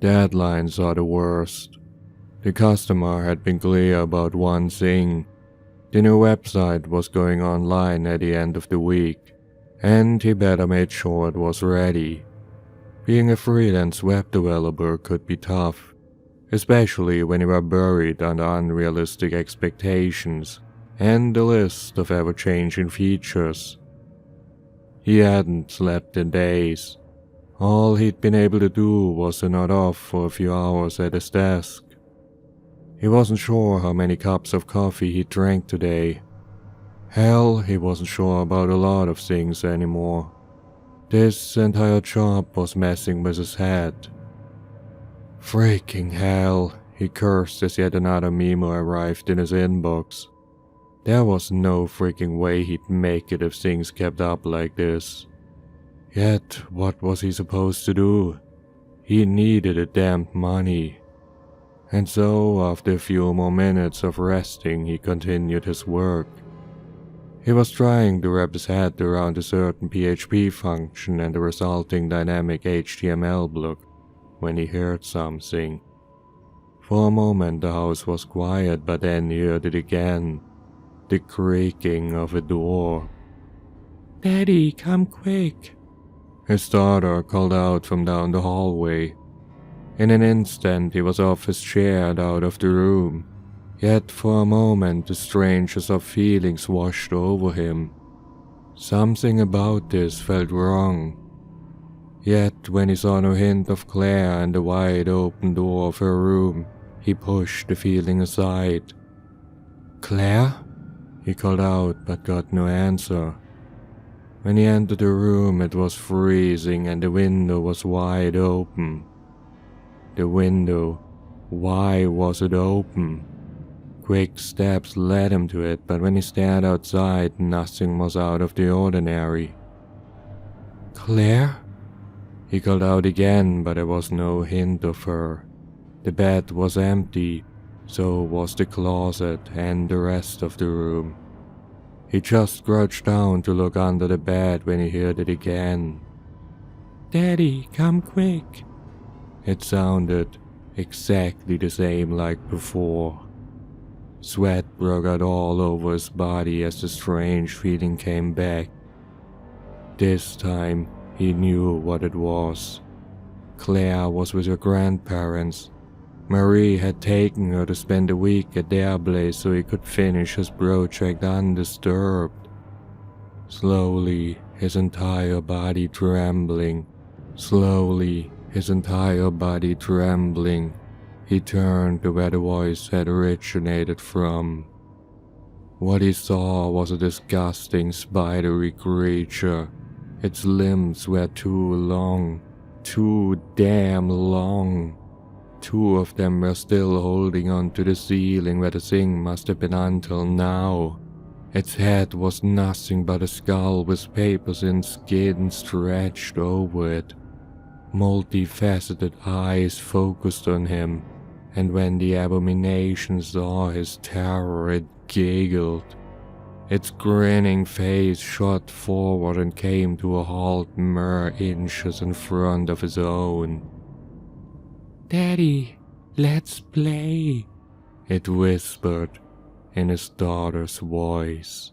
Deadlines are the worst. The customer had been clear about one thing. The new website was going online at the end of the week, and he better made sure it was ready. Being a freelance web developer could be tough, especially when you were buried under unrealistic expectations and a list of ever-changing features. He hadn't slept in days. All he'd been able to do was to nod off for a few hours at his desk. He wasn't sure how many cups of coffee he drank today. Hell, he wasn't sure about a lot of things anymore. This entire job was messing with his head. Freaking hell, he cursed as yet another memo arrived in his inbox. There was no freaking way he'd make it if things kept up like this. Yet, what was he supposed to do? He needed the damned money. And so, after a few more minutes of resting, he continued his work. He was trying to wrap his head around a certain PHP function and the resulting dynamic HTML block when he heard something. For a moment the house was quiet, but then he heard it again. The creaking of a door. "Daddy, come quick," his daughter called out from down the hallway. In an instant he was off his chair and out of the room, yet for a moment the strangest of feelings washed over him. Something about this felt wrong. Yet when he saw no hint of Claire and the wide open door of her room, he pushed the feeling aside. "Claire?" he called out but got no answer. When he entered the room it was freezing and the window was wide open. The window, why was it open? Quick steps led him to it, but when he stared outside, nothing was out of the ordinary. "Claire?" he called out again, but there was no hint of her. The bed was empty, so was the closet and the rest of the room. He just crouched down to look under the bed when he heard it again. "Daddy, come quick." It sounded exactly the same like before. Sweat broke out all over his body as the strange feeling came back. This time he knew what it was. Claire was with her grandparents. Marie had taken her to spend a week at their place so he could finish his project undisturbed. Slowly, his entire body trembling, he turned to where the voice had originated from. What he saw was a disgusting spidery creature. Its limbs were too long, too damn long. Two of them were still holding onto the ceiling where the thing must have been until now. Its head was nothing but a skull with paper-thin skin stretched over it. Multifaceted eyes focused on him, and when the abomination saw his terror, it giggled. Its grinning face shot forward and came to a halt mere inches in front of his own. "Daddy, let's play," it whispered in his daughter's voice.